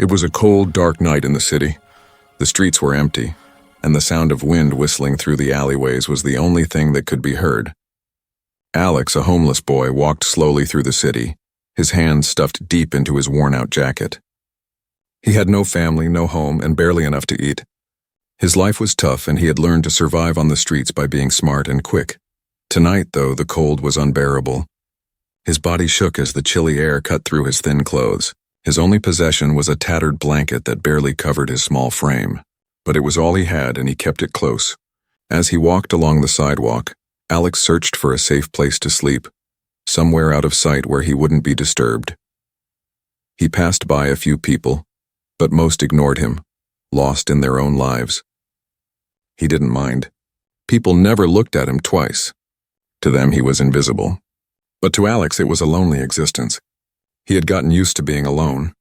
It was a cold, dark night in the city. The streets were empty, and the sound of wind whistling through the alleyways was the only thing that could be heard. Alex, a homeless boy, walked slowly through the city, his hands stuffed deep into his worn-out jacket. He had no family, no home, and barely enough to eat. His life was tough, and he had learned to survive on the streets by being smart and quick. Tonight, though, the cold was unbearable. His body shook as the chilly air cut through his thin clothes. His only possession was a tattered blanket that barely covered his small frame. But it was all he had, and he kept it close. As he walked along the sidewalk, Alex searched for a safe place to sleep, somewhere out of sight where he wouldn't be disturbed. He passed by a few people, but most ignored him, lost in their own lives. He didn't mind. People never looked at him twice. To them, he was invisible. But to Alex, it was a lonely existence. He had gotten used to being alone.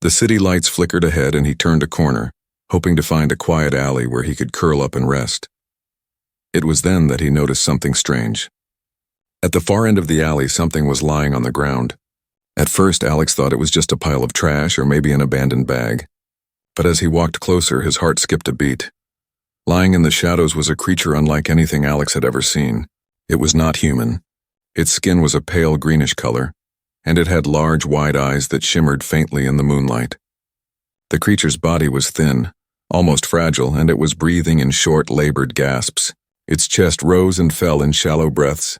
The city lights flickered ahead, and he turned a corner, hoping to find a quiet alley where he could curl up and rest. It was then that he noticed something strange. At the far end of the alley, something was lying on the ground. At first, Alex thought it was just a pile of trash or maybe an abandoned bag. But as he walked closer, his heart skipped a beat. Lying in the shadows was a creature unlike anything Alex had ever seen. It was not human. Its skin was a pale greenish color, and it had large, wide eyes that shimmered faintly in the moonlight. The creature's body was thin, almost fragile, and it was breathing in short, labored gasps. Its chest rose and fell in shallow breaths,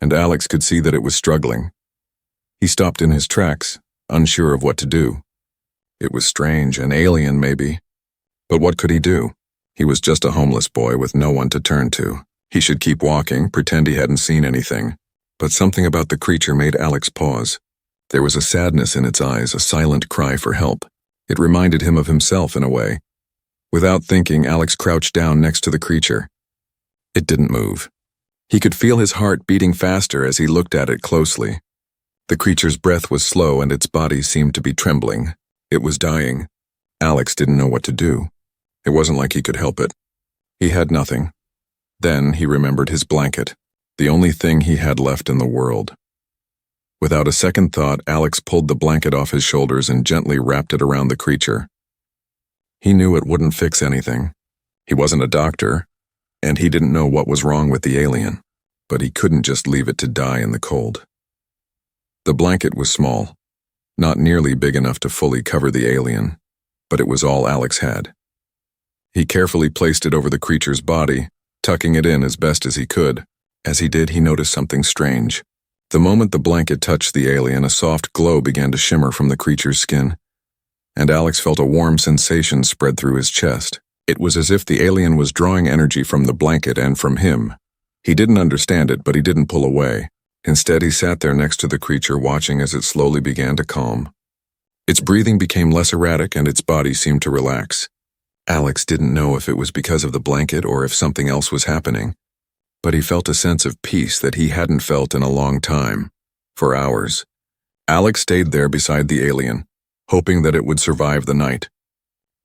and Alex could see that it was struggling. He stopped in his tracks, unsure of what to do. It was strange, an alien maybe. But what could he do? He was just a homeless boy with no one to turn to. He should keep walking, pretend he hadn't seen anything. But something about the creature made Alex pause. There was a sadness in its eyes, a silent cry for help. It reminded him of himself in a way. Without thinking, Alex crouched down next to the creature. It didn't move. He could feel his heart beating faster as he looked at it closely. The creature's breath was slow and its body seemed to be trembling. It was dying. Alex didn't know what to do. It wasn't like he could help it. He had nothing. Then he remembered his blanket, the only thing he had left in the world. Without a second thought, Alex pulled the blanket off his shoulders and gently wrapped it around the creature. He knew it wouldn't fix anything. He wasn't a doctor, and he didn't know what was wrong with the alien, but he couldn't just leave it to die in the cold. The blanket was small, not nearly big enough to fully cover the alien, but it was all Alex had. He carefully placed it over the creature's body, tucking it in as best as he could. As he did, he noticed something strange. The moment the blanket touched the alien, a soft glow began to shimmer from the creature's skin, and Alex felt a warm sensation spread through his chest. It was as if the alien was drawing energy from the blanket and from him. He didn't understand it, but he didn't pull away. Instead, he sat there next to the creature, watching as it slowly began to calm. Its breathing became less erratic, and its body seemed to relax. Alex didn't know if it was because of the blanket or if something else was happening, but he felt a sense of peace that he hadn't felt in a long time. For hours, Alex stayed there beside the alien, hoping that it would survive the night.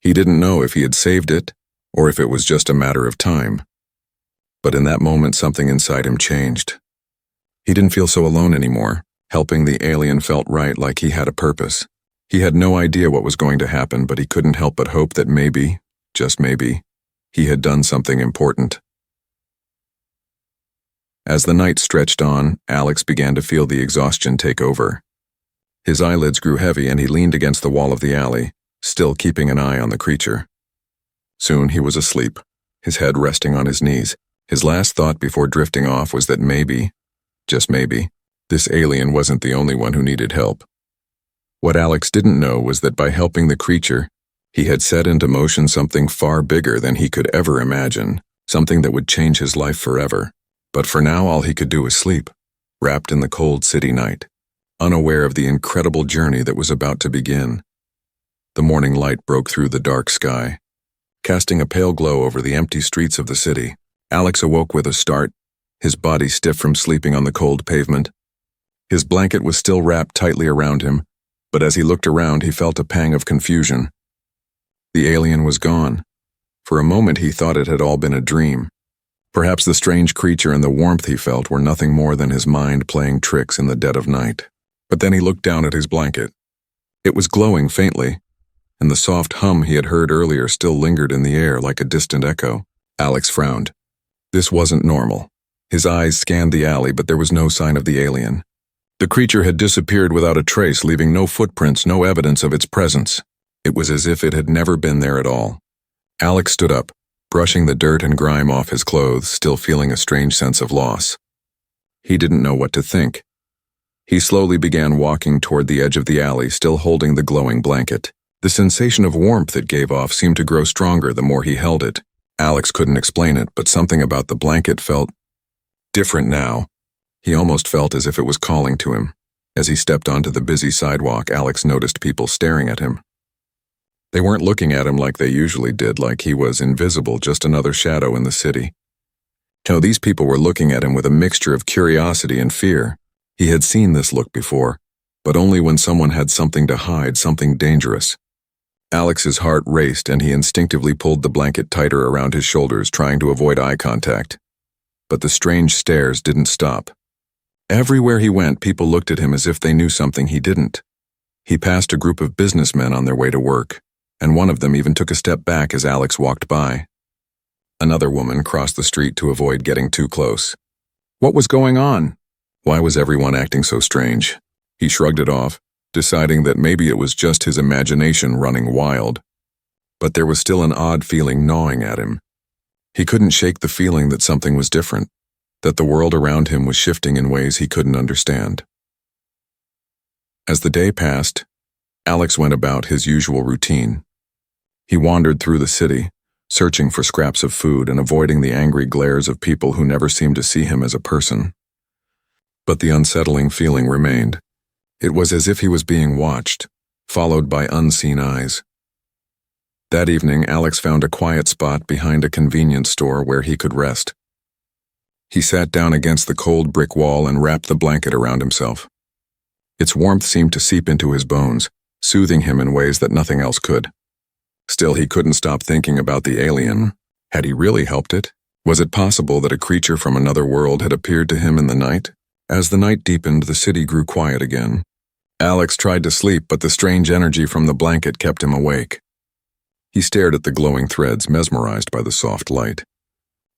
He didn't know if he had saved it or if it was just a matter of time. But in that moment, something inside him changed. He didn't feel so alone anymore. Helping the alien felt right, like he had a purpose. He had no idea what was going to happen, but he couldn't help but hope that maybe, just maybe, he had done something important. As the night stretched on, Alex began to feel the exhaustion take over. His eyelids grew heavy and he leaned against the wall of the alley, still keeping an eye on the creature. Soon he was asleep, his head resting on his knees. His last thought before drifting off was that maybe, just maybe, this alien wasn't the only one who needed help. What Alex didn't know was that by helping the creature, he had set into motion something far bigger than he could ever imagine, something that would change his life forever. But for now, all he could do was sleep, wrapped in the cold city night, unaware of the incredible journey that was about to begin. The morning light broke through the dark sky, casting a pale glow over the empty streets of the city. Alex awoke with a start, his body stiff from sleeping on the cold pavement. His blanket was still wrapped tightly around him, but as he looked around, he felt a pang of confusion. The alien was gone. For a moment, he thought it had all been a dream. Perhaps the strange creature and the warmth he felt were nothing more than his mind playing tricks in the dead of night. But then he looked down at his blanket. It was glowing faintly, and the soft hum he had heard earlier still lingered in the air like a distant echo. Alex frowned. This wasn't normal. His eyes scanned the alley, but there was no sign of the alien. The creature had disappeared without a trace, leaving no footprints, no evidence of its presence. It was as if it had never been there at all. Alex stood up, brushing the dirt and grime off his clothes, still feeling a strange sense of loss. He didn't know what to think. He slowly began walking toward the edge of the alley, still holding the glowing blanket. The sensation of warmth it gave off seemed to grow stronger the more he held it. Alex couldn't explain it, but something about the blanket felt different now. He almost felt as if it was calling to him. As he stepped onto the busy sidewalk, Alex noticed people staring at him. They weren't looking at him like they usually did, like he was invisible, just another shadow in the city. No, these people were looking at him with a mixture of curiosity and fear. He had seen this look before, but only when someone had something to hide, something dangerous. Alex's heart raced, and he instinctively pulled the blanket tighter around his shoulders, trying to avoid eye contact. But the strange stares didn't stop. Everywhere he went, people looked at him as if they knew something he didn't. He passed a group of businessmen on their way to work, and one of them even took a step back as Alex walked by. Another woman crossed the street to avoid getting too close. What was going on? Why was everyone acting so strange? He shrugged it off, deciding that maybe it was just his imagination running wild. But there was still an odd feeling gnawing at him. He couldn't shake the feeling that something was different, that the world around him was shifting in ways he couldn't understand. As the day passed, Alex went about his usual routine. He wandered through the city, searching for scraps of food and avoiding the angry glares of people who never seemed to see him as a person. But the unsettling feeling remained. It was as if he was being watched, followed by unseen eyes. That evening, Alex found a quiet spot behind a convenience store where he could rest. He sat down against the cold brick wall and wrapped the blanket around himself. Its warmth seemed to seep into his bones, soothing him in ways that nothing else could. Still, he couldn't stop thinking about the alien. Had he really helped it? Was it possible that a creature from another world had appeared to him in the night? As the night deepened, the city grew quiet again. Alex tried to sleep, but the strange energy from the blanket kept him awake. He stared at the glowing threads, mesmerized by the soft light.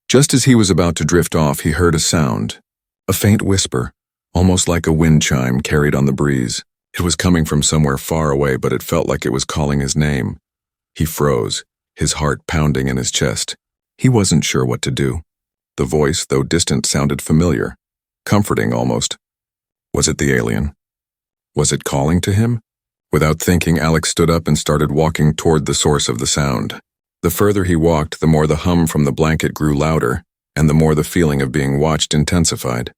Just as he was about to drift off, he heard a sound, a faint whisper, almost like a wind chime carried on the breeze. It was coming from somewhere far away, but it felt like it was calling his name. He froze, his heart pounding in his chest. He wasn't sure what to do. The voice, though distant, sounded familiar, comforting almost. Was it the alien? Was it calling to him? Without thinking, Alex stood up and started walking toward the source of the sound. The further he walked, the more the hum from the blanket grew louder, and the more the feeling of being watched intensified.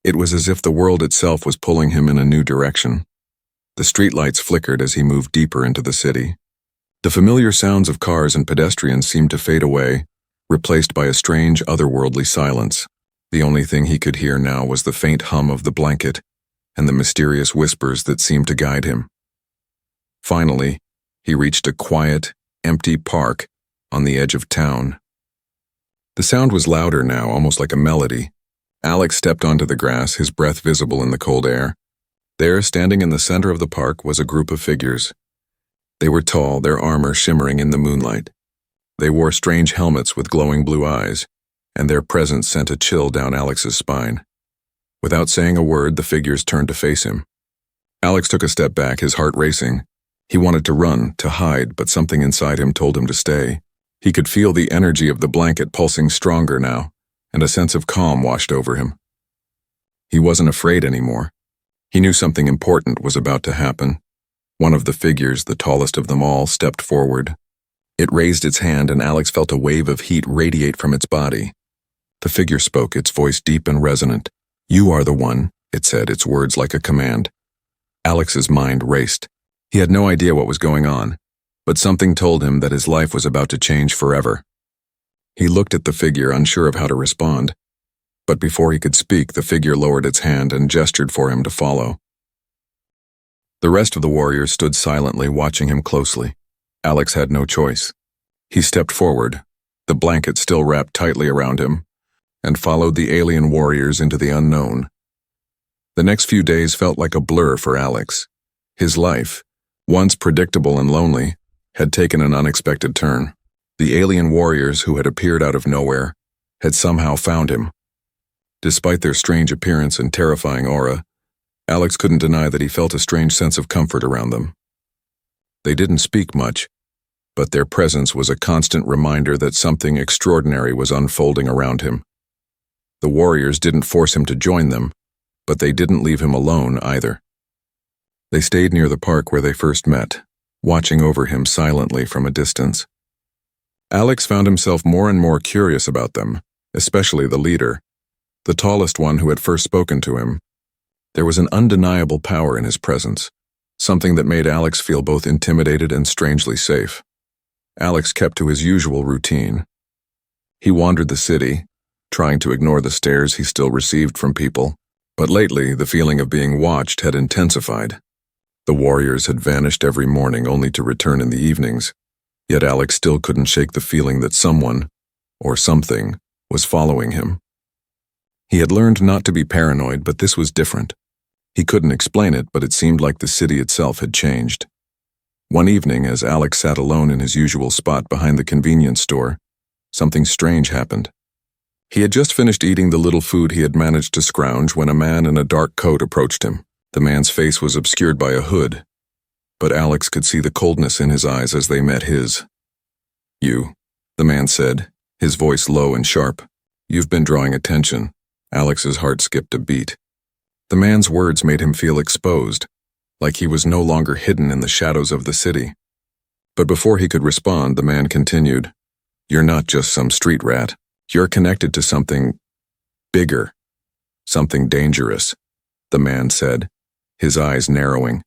It was as if the world itself was pulling him in a new direction. The streetlights flickered as he moved deeper into the city. The familiar sounds of cars and pedestrians seemed to fade away, replaced by a strange, otherworldly silence. The only thing he could hear now was the faint hum of the blanket and the mysterious whispers that seemed to guide him. Finally, he reached a quiet, empty park on the edge of town. The sound was louder now, almost like a melody. Alex stepped onto the grass, his breath visible in the cold air. There, standing in the center of the park, was a group of figures. They were tall, their armor shimmering in the moonlight. They wore strange helmets with glowing blue eyes, and their presence sent a chill down Alex's spine. Without saying a word, the figures turned to face him. Alex took a step back, his heart racing. He wanted to run, to hide, but something inside him told him to stay. He could feel the energy of the blanket pulsing stronger now, and a sense of calm washed over him. He wasn't afraid anymore. He knew something important was about to happen. One of the figures, the tallest of them all, stepped forward. It raised its hand, and Alex felt a wave of heat radiate from its body. The figure spoke, its voice deep and resonant. "You are the one," it said, its words like a command. Alex's mind raced. He had no idea what was going on, but something told him that his life was about to change forever. He looked at the figure, unsure of how to respond. But before he could speak, the figure lowered its hand and gestured for him to follow. The rest of the warriors stood silently, watching him closely. Alex had no choice. He stepped forward, the blanket still wrapped tightly around him, and followed the alien warriors into the unknown. The next few days felt like a blur for Alex. His life, once predictable and lonely, had taken an unexpected turn. The alien warriors who had appeared out of nowhere had somehow found him. Despite their strange appearance and terrifying aura, Alex couldn't deny that he felt a strange sense of comfort around them. They didn't speak much, but their presence was a constant reminder that something extraordinary was unfolding around him. The warriors didn't force him to join them, but they didn't leave him alone either. They stayed near the park where they first met, watching over him silently from a distance. Alex found himself more and more curious about them, especially the leader, the tallest one who had first spoken to him. There was an undeniable power in his presence, something that made Alex feel both intimidated and strangely safe. Alex kept to his usual routine. He wandered the city, trying to ignore the stares he still received from people, but lately the feeling of being watched had intensified. The warriors had vanished every morning only to return in the evenings, yet Alex still couldn't shake the feeling that someone, or something, was following him. He had learned not to be paranoid, but this was different. He couldn't explain it, but it seemed like the city itself had changed. One evening, as Alex sat alone in his usual spot behind the convenience store, something strange happened. He had just finished eating the little food he had managed to scrounge when a man in a dark coat approached him. The man's face was obscured by a hood, but Alex could see the coldness in his eyes as they met his. "You," the man said, his voice low and sharp. "You've been drawing attention." Alex's heart skipped a beat. The man's words made him feel exposed, like he was no longer hidden in the shadows of the city. But before he could respond, the man continued, "You're not just some street rat. You're connected to something bigger, something dangerous," the man said, his eyes narrowing.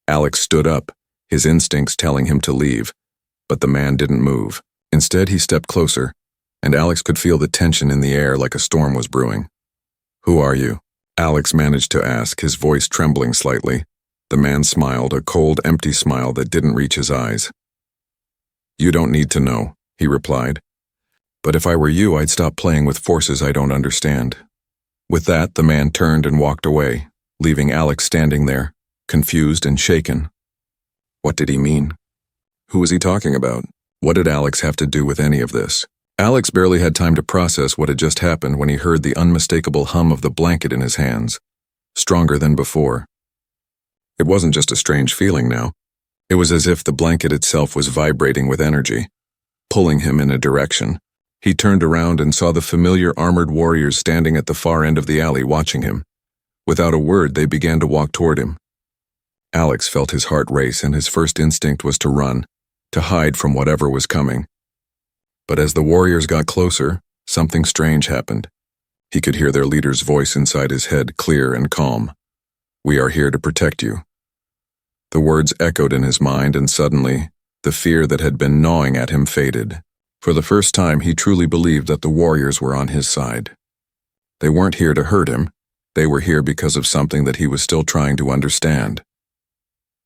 Alex stood up, his instincts telling him to leave, but the man didn't move. Instead, he stepped closer, and Alex could feel the tension in the air like a storm was brewing. "Who are you?" Alex managed to ask, his voice trembling slightly. The man smiled, a cold, empty smile that didn't reach his eyes. "You don't need to know," he replied. "But if I were you, I'd stop playing with forces I don't understand." With that, the man turned and walked away, leaving Alex standing there, confused and shaken. What did he mean? Who was he talking about? What did Alex have to do with any of this? Alex barely had time to process what had just happened when he heard the unmistakable hum of the blanket in his hands, stronger than before. It wasn't just a strange feeling now. It was as if the blanket itself was vibrating with energy, pulling him in a direction. He turned around and saw the familiar armored warriors standing at the far end of the alley watching him. Without a word, they began to walk toward him. Alex felt his heart race, and his first instinct was to run, to hide from whatever was coming. But as the warriors got closer, something strange happened. He could hear their leader's voice inside his head, clear and calm. "We are here to protect you." The words echoed in his mind, and suddenly, the fear that had been gnawing at him faded. For the first time, he truly believed that the warriors were on his side. They weren't here to hurt him. They were here because of something that he was still trying to understand.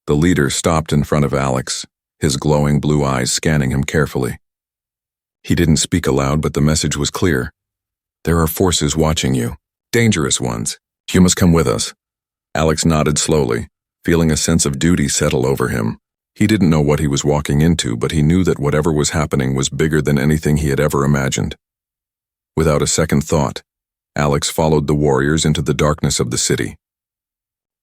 The leader stopped in front of Alex, his glowing blue eyes scanning him carefully. He didn't speak aloud, but the message was clear. "There are forces watching you, dangerous ones. You must come with us." Alex nodded slowly, feeling a sense of duty settle over him. He didn't know what he was walking into, but he knew that whatever was happening was bigger than anything he had ever imagined. Without a second thought, Alex followed the warriors into the darkness of the city.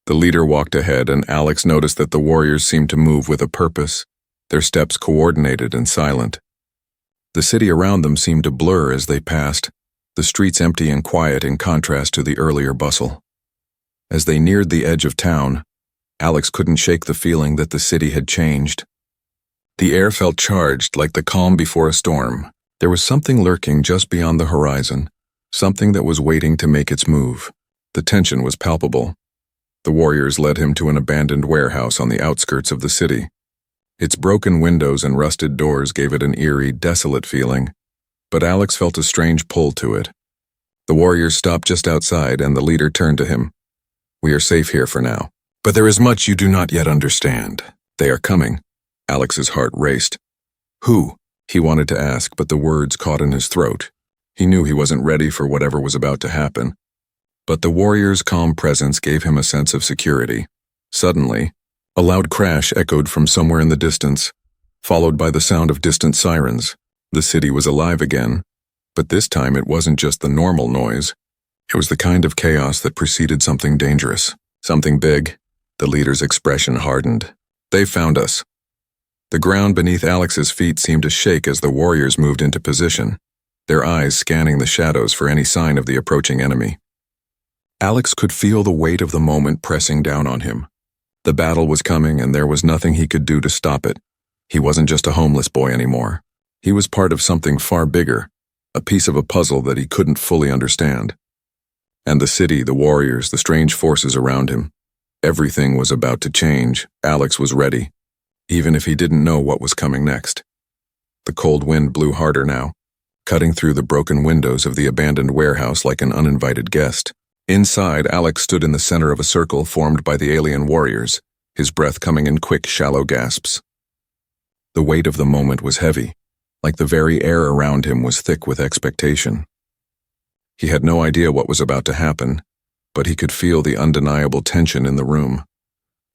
The leader walked ahead, and Alex noticed that the warriors seemed to move with a purpose, their steps coordinated and silent. The city around them seemed to blur as they passed, the streets empty and quiet in contrast to the earlier bustle. As they neared the edge of town, Alex couldn't shake the feeling that the city had changed. The air felt charged, like the calm before a storm. There was something lurking just beyond the horizon, something that was waiting to make its move. The tension was palpable. The warriors led him to an abandoned warehouse on the outskirts of the city. Its broken windows and rusted doors gave it an eerie, desolate feeling, but Alex felt a strange pull to it. The warriors stopped just outside, and the leader turned to him. "We are safe here for now. But there is much you do not yet understand. They are coming." Alex's heart raced. "Who?" he wanted to ask, but the words caught in his throat. He knew he wasn't ready for whatever was about to happen. But the warrior's calm presence gave him a sense of security. Suddenly, A loud crash echoed from somewhere in the distance, followed by the sound of distant sirens. The city was alive again, but this time it wasn't just the normal noise. It was the kind of chaos that preceded something dangerous, something big. The leader's expression hardened. They found us. The ground beneath Alex's feet seemed to shake as the warriors moved into position, their eyes scanning the shadows for any sign of the approaching enemy. Alex could feel the weight of the moment pressing down on him. The battle was coming, and there was nothing he could do to stop it. He wasn't just a homeless boy anymore. He was part of something far bigger, a piece of a puzzle that he couldn't fully understand. And the city, the warriors, the strange forces around him. Everything was about to change. Alex was ready, even if he didn't know what was coming next. The cold wind blew harder now, cutting through the broken windows of the abandoned warehouse like an uninvited guest. Inside, Alex stood in the center of a circle formed by the alien warriors, his breath coming in quick, shallow gasps. The weight of the moment was heavy, like the very air around him was thick with expectation. He had no idea what was about to happen, but he could feel the undeniable tension in the room.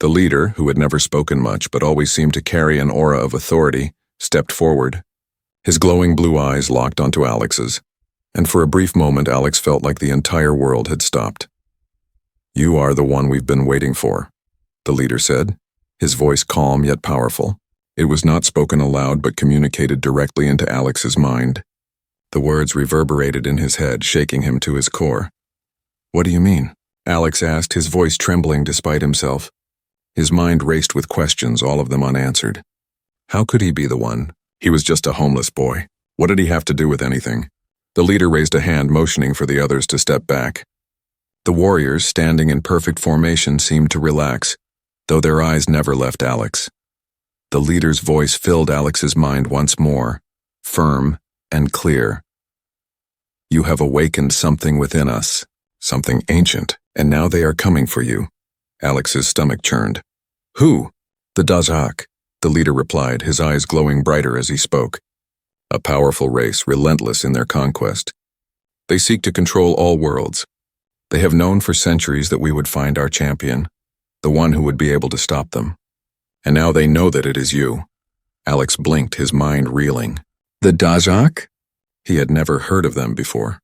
The leader, who had never spoken much but always seemed to carry an aura of authority, stepped forward. His glowing blue eyes locked onto Alex's, and for a brief moment Alex felt like the entire world had stopped. "You are the one we've been waiting for," the leader said, his voice calm yet powerful. It was not spoken aloud but communicated directly into Alex's mind. The words reverberated in his head, shaking him to his core. "What do you mean?" Alex asked, his voice trembling despite himself. His mind raced with questions, all of them unanswered. How could he be the one? He was just a homeless boy. What did he have to do with anything? The leader raised a hand, motioning for the others to step back. The warriors, standing in perfect formation, seemed to relax, though their eyes never left Alex. The leader's voice filled Alex's mind once more, firm and clear. "You have awakened something within us, something ancient, and now they are coming for you." Alex's stomach churned. "Who?" "The Dazak," the leader replied, his eyes glowing brighter as he spoke. "A powerful race, relentless in their conquest. They seek to control all worlds. They have known for centuries that we would find our champion, the one who would be able to stop them. And now they know that it is you." Alex blinked, his mind reeling. "The Dazak?" He had never heard of them before.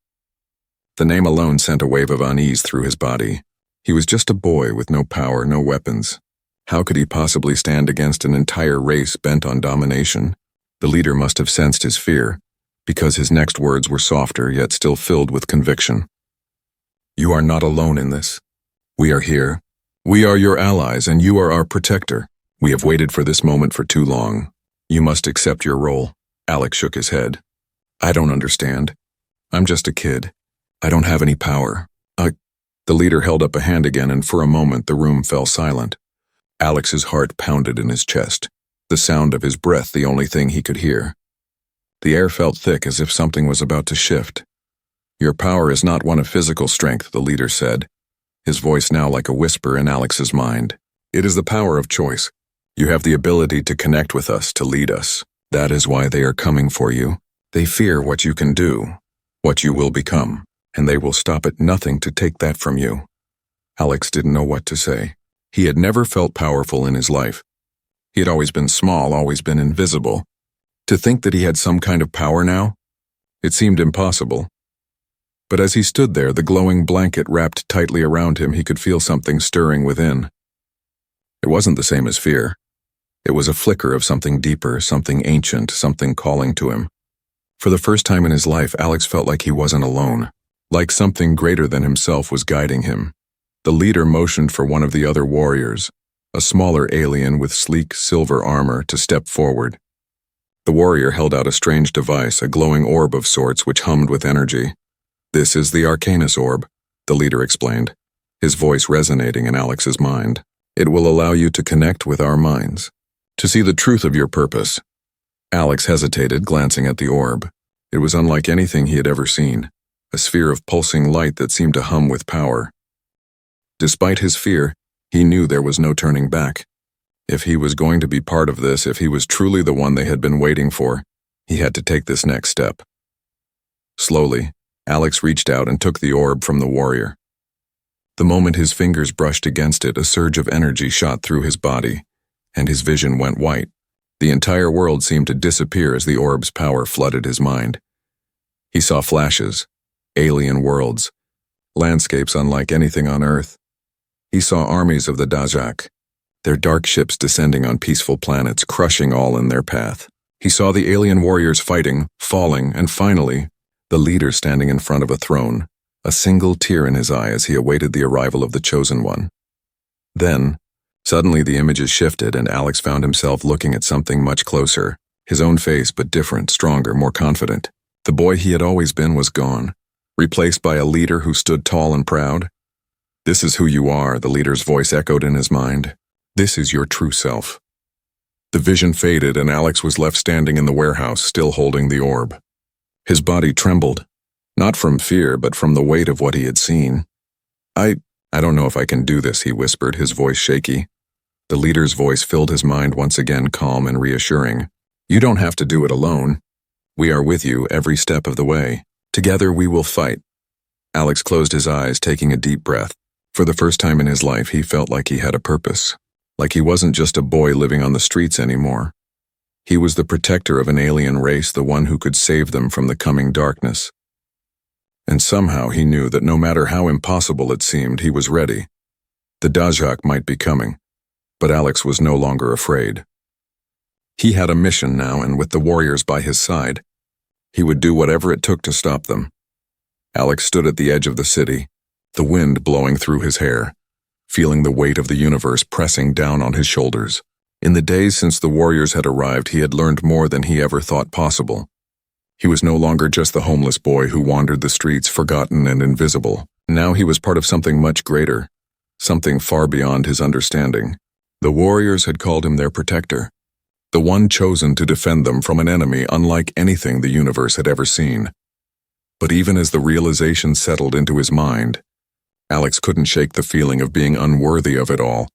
The name alone sent a wave of unease through his body. He was just a boy with no power, no weapons. How could he possibly stand against an entire race bent on domination? The leader must have sensed his fear, because his next words were softer yet still filled with conviction. "You are not alone in this. We are here. We are your allies, and you are our protector. We have waited for this moment for too long. You must accept your role." Alex shook his head. "I don't understand. I'm just a kid. I don't have any power." The leader held up a hand again, and for a moment the room fell silent. Alex's heart pounded in his chest, the sound of his breath the only thing he could hear. The air felt thick as if something was about to shift. "Your power is not one of physical strength," the leader said, his voice now like a whisper in Alex's mind. "It is the power of choice. You have the ability to connect with us, to lead us. That is why they are coming for you. They fear what you can do, what you will become, and they will stop at nothing to take that from you." Alex didn't know what to say. He had never felt powerful in his life. He had always been small, always been invisible. To think that he had some kind of power now? It seemed impossible. But as he stood there, the glowing blanket wrapped tightly around him, he could feel something stirring within. It wasn't the same as fear. It was a flicker of something deeper, something ancient, something calling to him. For the first time in his life, Alex felt like he wasn't alone, like something greater than himself was guiding him. The leader motioned for one of the other warriors, a smaller alien with sleek silver armor, to step forward. The warrior held out a strange device, a glowing orb of sorts which hummed with energy. "This is the Arcanus orb," the leader explained, his voice resonating in Alex's mind. "It will allow you to connect with our minds, to see the truth of your purpose." Alex hesitated, glancing at the orb. It was unlike anything he had ever seen, a sphere of pulsing light that seemed to hum with power. Despite his fear, he knew there was no turning back. If he was going to be part of this, if he was truly the one they had been waiting for, he had to take this next step. Slowly, Alex reached out and took the orb from the warrior. The moment his fingers brushed against it, a surge of energy shot through his body, and his vision went white. The entire world seemed to disappear as the orb's power flooded his mind. He saw flashes, alien worlds, landscapes unlike anything on Earth. He saw armies of the Dajak, their dark ships descending on peaceful planets, crushing all in their path. He saw the alien warriors fighting, falling, and finally, the leader standing in front of a throne, a single tear in his eye as he awaited the arrival of the Chosen One. Then, suddenly the images shifted and Alex found himself looking at something much closer, his own face but different, stronger, more confident. The boy he had always been was gone, replaced by a leader who stood tall and proud. "This is who you are," the leader's voice echoed in his mind. "This is your true self." The vision faded and Alex was left standing in the warehouse, still holding the orb. His body trembled, not from fear but from the weight of what he had seen. I don't know if I can do this," he whispered, his voice shaky. The leader's voice filled his mind once again, calm and reassuring. "You don't have to do it alone. We are with you every step of the way. Together we will fight." Alex closed his eyes, taking a deep breath. For the first time in his life, he felt like he had a purpose. Like he wasn't just a boy living on the streets anymore. He was the protector of an alien race, the one who could save them from the coming darkness. And somehow he knew that no matter how impossible it seemed, he was ready. The Dajak might be coming, but Alex was no longer afraid. He had a mission now, and with the warriors by his side, he would do whatever it took to stop them. Alex stood at the edge of the city, the wind blowing through his hair, feeling the weight of the universe pressing down on his shoulders. In the days since the warriors had arrived, he had learned more than he ever thought possible. He was no longer just the homeless boy who wandered the streets, forgotten and invisible. Now he was part of something much greater, something far beyond his understanding. The warriors had called him their protector, the one chosen to defend them from an enemy unlike anything the universe had ever seen. But even as the realization settled into his mind, Alex couldn't shake the feeling of being unworthy of it all.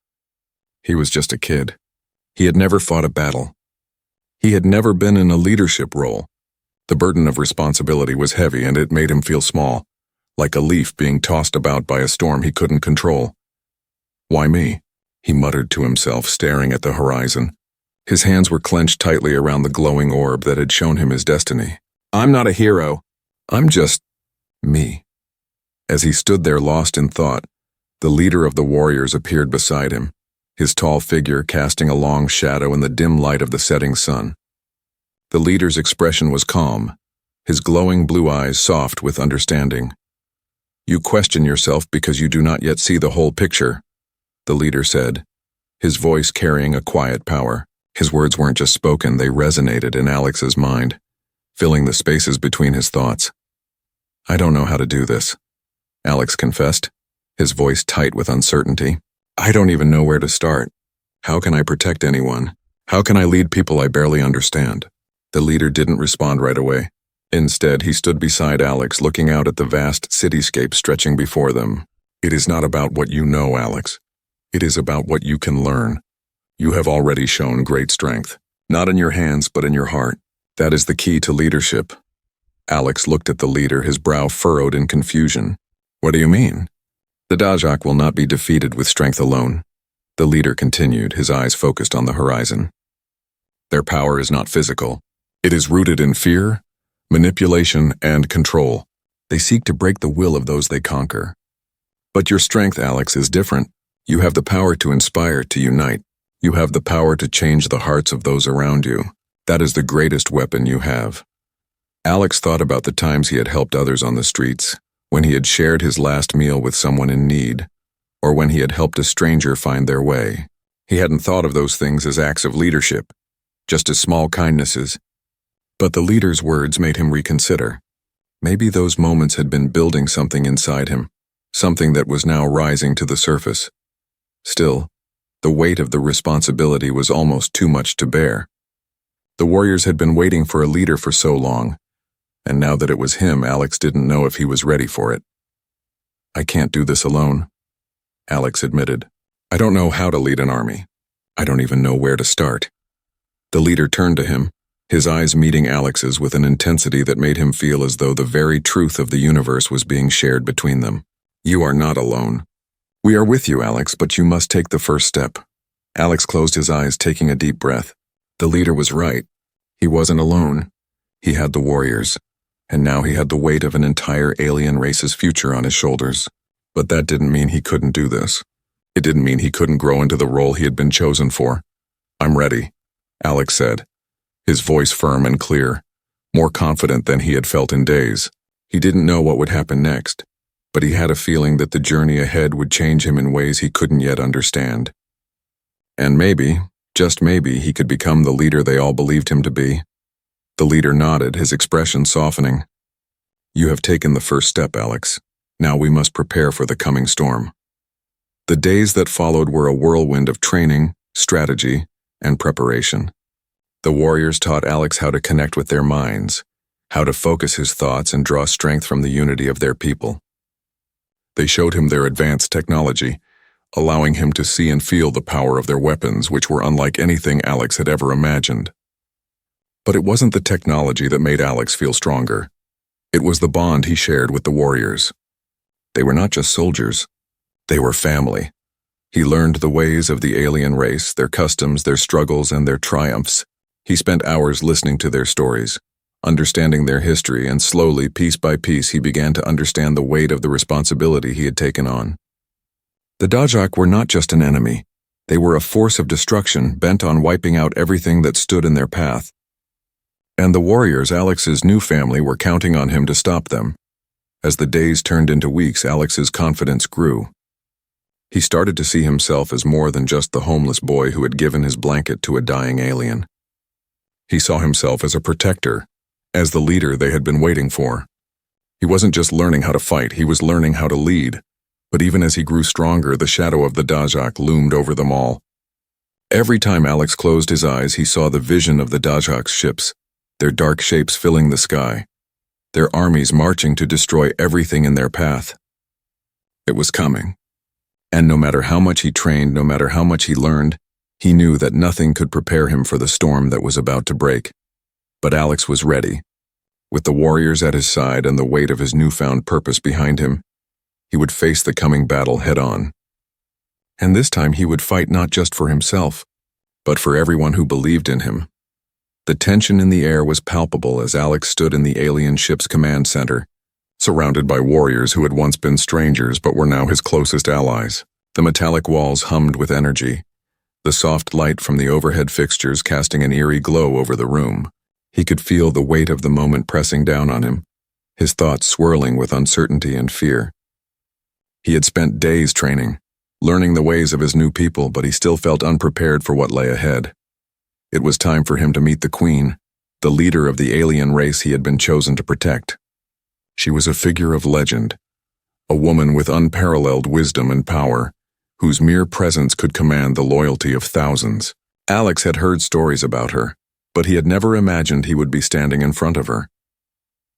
He was just a kid. He had never fought a battle. He had never been in a leadership role. The burden of responsibility was heavy and it made him feel small, like a leaf being tossed about by a storm he couldn't control. "Why me?" he muttered to himself, staring at the horizon. His hands were clenched tightly around the glowing orb that had shown him his destiny. "I'm not a hero. I'm just me." As he stood there lost in thought, the leader of the warriors appeared beside him, his tall figure casting a long shadow in the dim light of the setting sun. The leader's expression was calm, his glowing blue eyes soft with understanding. "You question yourself because you do not yet see the whole picture," the leader said, his voice carrying a quiet power. His words weren't just spoken, they resonated in Alex's mind, filling the spaces between his thoughts. "I don't know how to do this," Alex confessed, his voice tight with uncertainty. "I don't even know where to start. How can I protect anyone? How can I lead people I barely understand?" The leader didn't respond right away. Instead, he stood beside Alex, looking out at the vast cityscape stretching before them. "It is not about what you know, Alex. It is about what you can learn. You have already shown great strength, not in your hands but in your heart. That is the key to leadership." Alex looked at the leader, his brow furrowed in confusion. "What do you mean?" "The Dajak will not be defeated with strength alone," the leader continued, his eyes focused on the horizon. "Their power is not physical. It is rooted in fear, manipulation, and control. They seek to break the will of those they conquer. But your strength, Alex, is different. You have the power to inspire, to unite. You have the power to change the hearts of those around you. That is the greatest weapon you have." Alex thought about the times he had helped others on the streets, when he had shared his last meal with someone in need, or when he had helped a stranger find their way. He hadn't thought of those things as acts of leadership, just as small kindnesses. But the leader's words made him reconsider. Maybe those moments had been building something inside him, something that was now rising to the surface. Still, the weight of the responsibility was almost too much to bear. The warriors had been waiting for a leader for so long, and now that it was him, Alex didn't know if he was ready for it. "I can't do this alone," Alex admitted. "I don't know how to lead an army. I don't even know where to start." The leader turned to him, his eyes meeting Alex's with an intensity that made him feel as though the very truth of the universe was being shared between them. "You are not alone. "We are with you, Alex, but you must take the first step." Alex closed his eyes, taking a deep breath. The leader was right. He wasn't alone. He had the warriors, and now he had the weight of an entire alien race's future on his shoulders. But that didn't mean he couldn't do this. It didn't mean he couldn't grow into the role he had been chosen for. "I'm ready," Alex said, his voice firm and clear, more confident than he had felt in days. He didn't know what would happen next, but he had a feeling that the journey ahead would change him in ways he couldn't yet understand. And maybe, just maybe, he could become the leader they all believed him to be. The leader nodded, his expression softening. "You have taken the first step, Alex. Now we must prepare for the coming storm." The days that followed were a whirlwind of training, strategy, and preparation. The warriors taught Alex how to connect with their minds, how to focus his thoughts and draw strength from the unity of their people. They showed him their advanced technology, allowing him to see and feel the power of their weapons, which were unlike anything Alex had ever imagined. But it wasn't the technology that made Alex feel stronger. It was the bond he shared with the warriors. They were not just soldiers. They were family. He learned the ways of the alien race, their customs, their struggles, and their triumphs. He spent hours listening to their stories, understanding their history, and slowly, piece by piece, he began to understand the weight of the responsibility he had taken on. The Dajak were not just an enemy. They were a force of destruction bent on wiping out everything that stood in their path. And the warriors, Alex's new family, were counting on him to stop them. As the days turned into weeks, Alex's confidence grew. He started to see himself as more than just the homeless boy who had given his blanket to a dying alien. He saw himself as a protector, as the leader they had been waiting for. He wasn't just learning how to fight, he was learning how to lead. But even as he grew stronger, the shadow of the Dajak loomed over them all. Every time Alex closed his eyes, he saw the vision of the Dajak's ships, their dark shapes filling the sky, their armies marching to destroy everything in their path. It was coming. And no matter how much he trained, no matter how much he learned, he knew that nothing could prepare him for the storm that was about to break. But Alex was ready. With the warriors at his side and the weight of his newfound purpose behind him, he would face the coming battle head-on. And this time he would fight not just for himself, but for everyone who believed in him. The tension in the air was palpable as Alex stood in the alien ship's command center, surrounded by warriors who had once been strangers but were now his closest allies. The metallic walls hummed with energy, the soft light from the overhead fixtures casting an eerie glow over the room. He could feel the weight of the moment pressing down on him, his thoughts swirling with uncertainty and fear. He had spent days training, learning the ways of his new people, but he still felt unprepared for what lay ahead. It was time for him to meet the Queen, the leader of the alien race he had been chosen to protect. She was a figure of legend, a woman with unparalleled wisdom and power, whose mere presence could command the loyalty of thousands. Alex had heard stories about her, but he had never imagined he would be standing in front of her.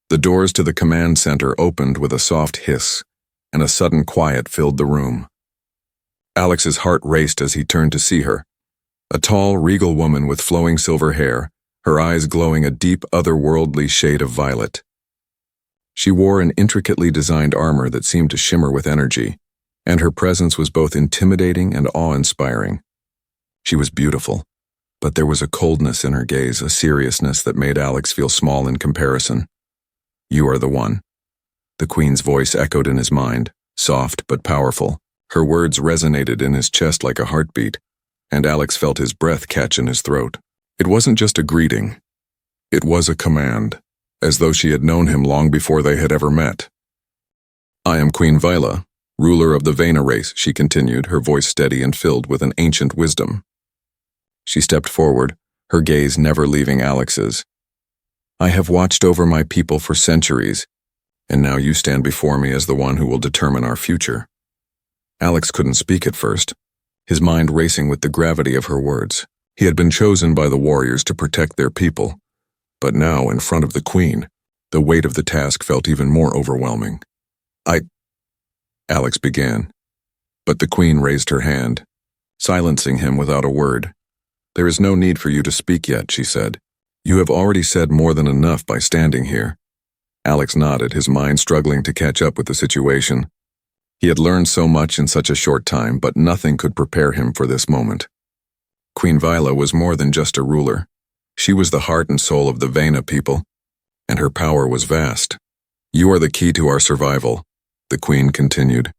The doors to the command center opened with a soft hiss, and a sudden quiet filled the room. Alex's heart raced as he turned to see her. A tall, regal woman with flowing silver hair, her eyes glowing a deep, otherworldly shade of violet. She wore an intricately designed armor that seemed to shimmer with energy, and her presence was both intimidating and awe-inspiring. She was beautiful, but there was a coldness in her gaze, a seriousness that made Alex feel small in comparison. "You are the one." The Queen's voice echoed in his mind, soft but powerful. Her words resonated in his chest like a heartbeat, and Alex felt his breath catch in his throat. It wasn't just a greeting. It was a command, as though she had known him long before they had ever met. "I am Queen Vila, ruler of the Vena race," she continued, her voice steady and filled with an ancient wisdom. She stepped forward, her gaze never leaving Alex's. "I have watched over my people for centuries, and now you stand before me as the one who will determine our future." Alex couldn't speak at first, his mind racing with the gravity of her words. He had been chosen by the warriors to protect their people, but now, in front of the Queen, the weight of the task felt even more overwhelming. Alex began, but the Queen raised her hand, silencing him without a word. "There is no need for you to speak yet," she said. "You have already said more than enough by standing here." Alex nodded, his mind struggling to catch up with the situation. He had learned so much in such a short time, but nothing could prepare him for this moment. Queen Vila was more than just a ruler. She was the heart and soul of the Vena people, and her power was vast. "You are the key to our survival," the queen continued,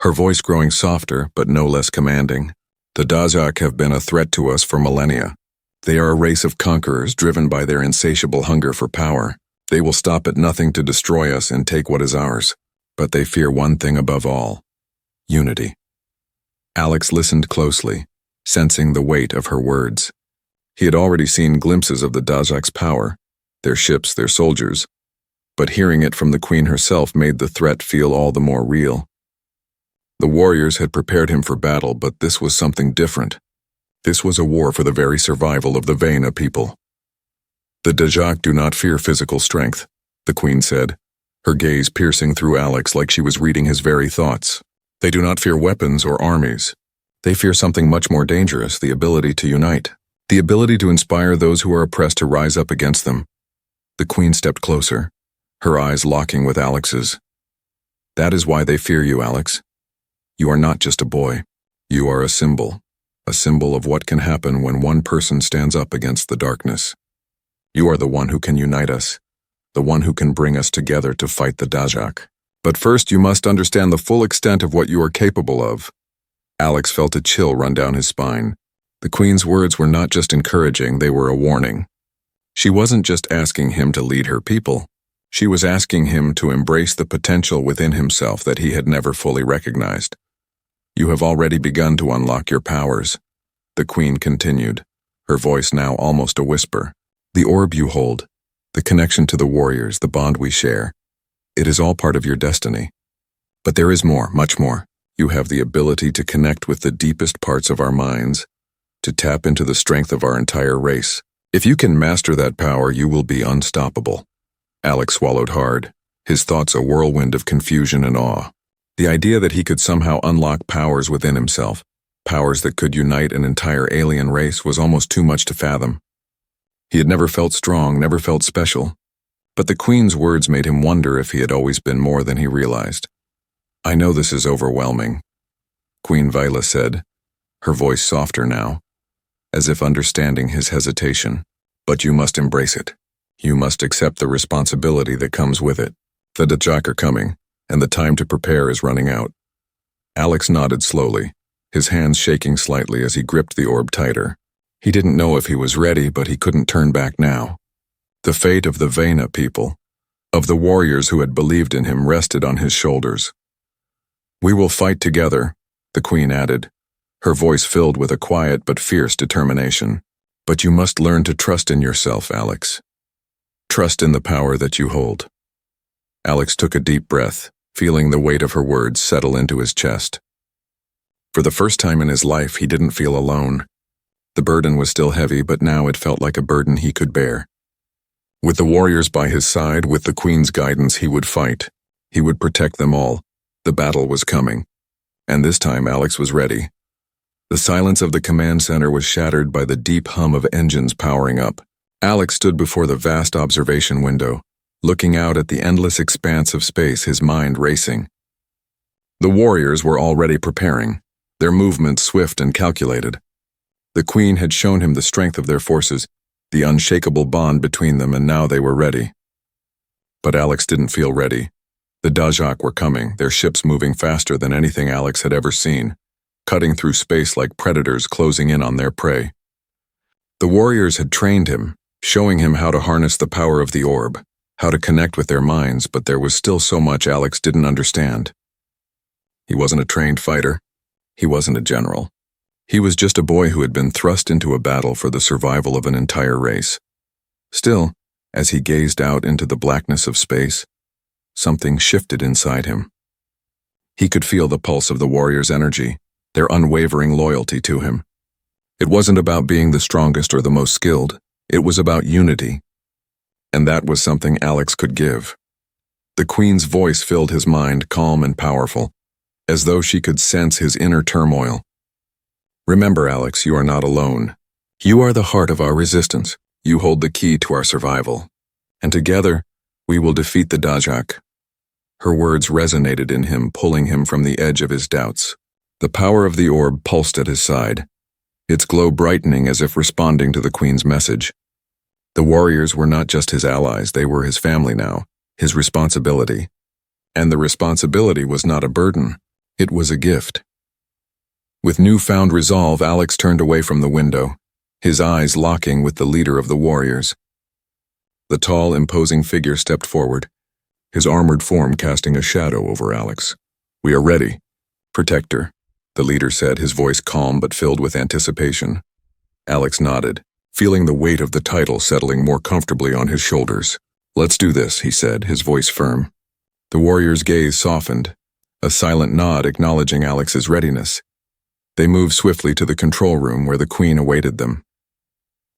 her voice growing softer but no less commanding. "The Dazak have been a threat to us for millennia. They are a race of conquerors driven by their insatiable hunger for power. They will stop at nothing to destroy us and take what is ours. But they fear one thing above all: unity." Alex listened closely, sensing the weight of her words. He had already seen glimpses of the Dazak's power, their ships, their soldiers, but hearing it from the queen herself made the threat feel all the more real. The warriors had prepared him for battle, but this was something different. This was a war for the very survival of the Vena people. "The Dazak do not fear physical strength," the queen said, her gaze piercing through Alex like she was reading his very thoughts. "They do not fear weapons or armies. They fear something much more dangerous: the ability to unite, the ability to inspire those who are oppressed to rise up against them." The queen stepped closer, her eyes locking with Alex's. "That is why they fear you, Alex. You are not just a boy. You are a symbol of what can happen when one person stands up against the darkness. You are the one who can unite us, the one who can bring us together to fight the Dazak. But first you must understand the full extent of what you are capable of." Alex felt a chill run down his spine. The queen's words were not just encouraging, they were a warning. She wasn't just asking him to lead her people. She was asking him to embrace the potential within himself that he had never fully recognized. "You have already begun to unlock your powers," the queen continued, her voice now almost a whisper. "The orb you hold, the connection to the warriors, the bond we share, it is all part of your destiny. But there is more, much more. You have the ability to connect with the deepest parts of our minds, to tap into the strength of our entire race. If you can master that power, you will be unstoppable." Alex swallowed hard, his thoughts a whirlwind of confusion and awe. The idea that he could somehow unlock powers within himself, powers that could unite an entire alien race, was almost too much to fathom. He had never felt strong, never felt special. But the queen's words made him wonder if he had always been more than he realized. "I know this is overwhelming," Queen Vila said, her voice softer now, as if understanding his hesitation. "But you must embrace it. You must accept the responsibility that comes with it. The Dazak are coming, and the time to prepare is running out." Alex nodded slowly, his hands shaking slightly as he gripped the orb tighter. He didn't know if he was ready, but he couldn't turn back now. The fate of the Vena people, of the warriors who had believed in him, rested on his shoulders. "We will fight together," the queen added, her voice filled with a quiet but fierce determination. "But you must learn to trust in yourself, Alex. Trust in the power that you hold." Alex took a deep breath, feeling the weight of her words settle into his chest. For the first time in his life, he didn't feel alone. The burden was still heavy, but now it felt like a burden he could bear. With the warriors by his side, with the queen's guidance, he would fight. He would protect them all. The battle was coming. And this time, Alex was ready. The silence of the command center was shattered by the deep hum of engines powering up. Alex stood before the vast observation window, looking out at the endless expanse of space, his mind racing. The warriors were already preparing, their movements swift and calculated. The queen had shown him the strength of their forces, the unshakable bond between them, and now they were ready. But Alex didn't feel ready. The Dazak were coming, their ships moving faster than anything Alex had ever seen, cutting through space like predators closing in on their prey. The warriors had trained him, showing him how to harness the power of the orb, how to connect with their minds, but there was still so much Alex didn't understand. He wasn't a trained fighter. He wasn't a general. He was just a boy who had been thrust into a battle for the survival of an entire race. Still, as he gazed out into the blackness of space, something shifted inside him. He could feel the pulse of the warriors' energy, their unwavering loyalty to him. It wasn't about being the strongest or the most skilled. It was about unity. And that was something Alex could give. The queen's voice filled his mind, calm and powerful, as though she could sense his inner turmoil. "Remember, Alex, you are not alone. You are the heart of our resistance. You hold the key to our survival. And together, we will defeat the Dazak." Her words resonated in him, pulling him from the edge of his doubts. The power of the orb pulsed at his side, its glow brightening as if responding to the Queen's message. The warriors were not just his allies, they were his family now, his responsibility. And the responsibility was not a burden, it was a gift. With newfound resolve, Alex turned away from the window, his eyes locking with the leader of the warriors. The tall, imposing figure stepped forward, his armored form casting a shadow over Alex. "We are ready, Protector," the leader said, his voice calm but filled with anticipation. Alex nodded, feeling the weight of the title settling more comfortably on his shoulders. "Let's do this," he said, his voice firm. The warrior's gaze softened, a silent nod acknowledging Alex's readiness. They moved swiftly to the control room where the Queen awaited them.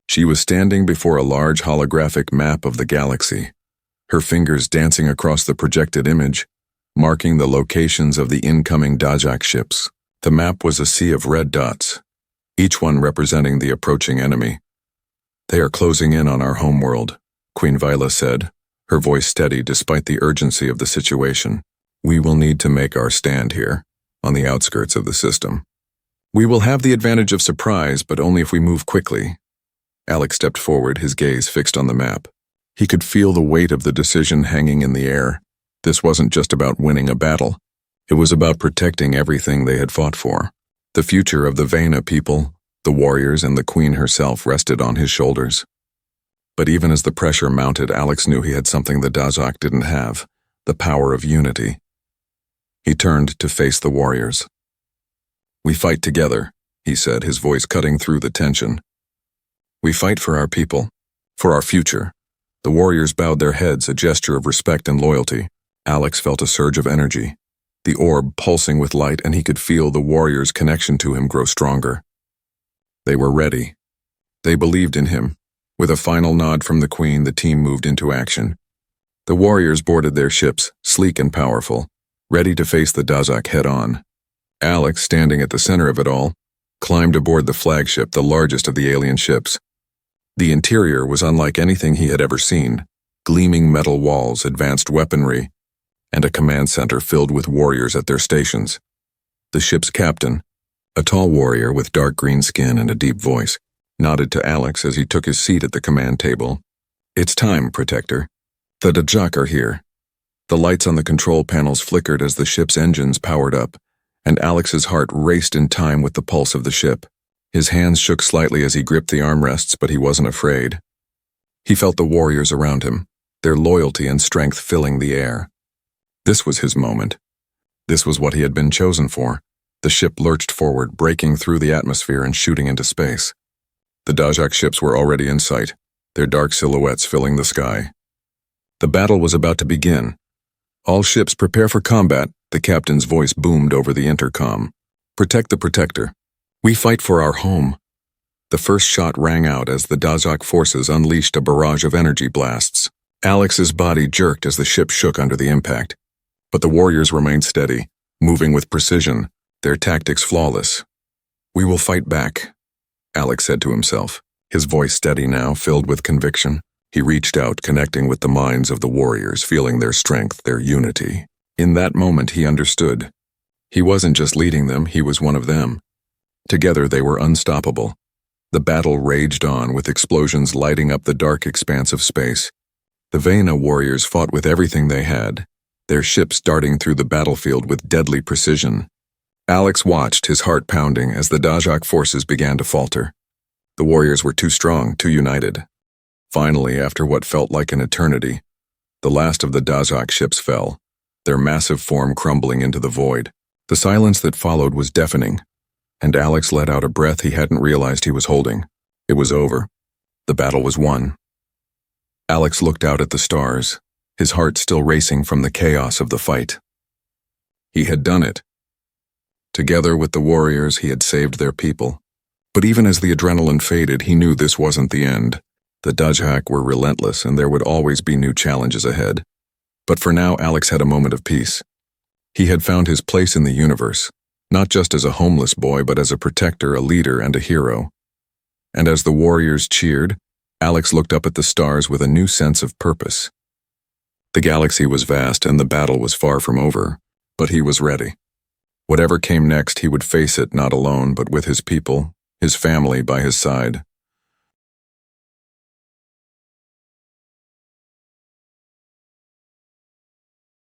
She was standing before a large holographic map of the galaxy, her fingers dancing across the projected image, marking the locations of the incoming Dajak ships. The map was a sea of red dots, each one representing the approaching enemy. "They are closing in on our homeworld," Queen Vila said, her voice steady despite the urgency of the situation. "We will need to make our stand here, on the outskirts of the system. We will have the advantage of surprise, but only if we move quickly." Alex stepped forward, his gaze fixed on the map. He could feel the weight of the decision hanging in the air. This wasn't just about winning a battle. It was about protecting everything they had fought for. The future of the Vena people, the warriors, and the Queen herself rested on his shoulders. But even as the pressure mounted, Alex knew he had something the Dajak didn't have, the power of unity. He turned to face the warriors. "We fight together," he said, his voice cutting through the tension. "We fight for our people, for our future." The warriors bowed their heads, a gesture of respect and loyalty. Alex felt a surge of energy, the orb pulsing with light, and he could feel the warriors' connection to him grow stronger. They were ready. They believed in him. With a final nod from the Queen, the team moved into action. The warriors boarded their ships, sleek and powerful, ready to face the Dajak head-on. Alex, standing at the center of it all, climbed aboard the flagship, the largest of the alien ships. The interior was unlike anything he had ever seen. Gleaming metal walls, advanced weaponry, and a command center filled with warriors at their stations. The ship's captain, a tall warrior with dark green skin and a deep voice, nodded to Alex as he took his seat at the command table. "It's time, Protector. The Dajak are here." The lights on the control panels flickered as the ship's engines powered up, and Alex's heart raced in time with the pulse of the ship. His hands shook slightly as he gripped the armrests, but he wasn't afraid. He felt the warriors around him, their loyalty and strength filling the air. This was his moment. This was what he had been chosen for. The ship lurched forward, breaking through the atmosphere and shooting into space. The Dajak ships were already in sight, their dark silhouettes filling the sky. The battle was about to begin. "All ships prepare for combat," the captain's voice boomed over the intercom. "Protect the Protector. We fight for our home." The first shot rang out as the Dajak forces unleashed a barrage of energy blasts. Alex's body jerked as the ship shook under the impact. But the warriors remained steady, moving with precision, their tactics flawless. "We will fight back," Alex said to himself, his voice steady now, filled with conviction. He reached out, connecting with the minds of the warriors, feeling their strength, their unity. In that moment, he understood. He wasn't just leading them, he was one of them. Together, they were unstoppable. The battle raged on, with explosions lighting up the dark expanse of space. The Vena warriors fought with everything they had, their ships darting through the battlefield with deadly precision. Alex watched, his heart pounding, as the Dajak forces began to falter. The warriors were too strong, too united. Finally, after what felt like an eternity, the last of the Dajak ships fell, their massive form crumbling into the void. The silence that followed was deafening, and Alex let out a breath he hadn't realized he was holding. It was over. The battle was won. Alex looked out at the stars, his heart still racing from the chaos of the fight. He had done it. Together with the warriors, he had saved their people. But even as the adrenaline faded, he knew this wasn't the end. The Dajak were relentless, and there would always be new challenges ahead. But for now, Alex had a moment of peace. He had found his place in the universe, not just as a homeless boy, but as a protector, a leader, and a hero. And as the warriors cheered, Alex looked up at the stars with a new sense of purpose. The galaxy was vast and the battle was far from over, but he was ready. Whatever came next, he would face it not alone, but with his people, his family by his side.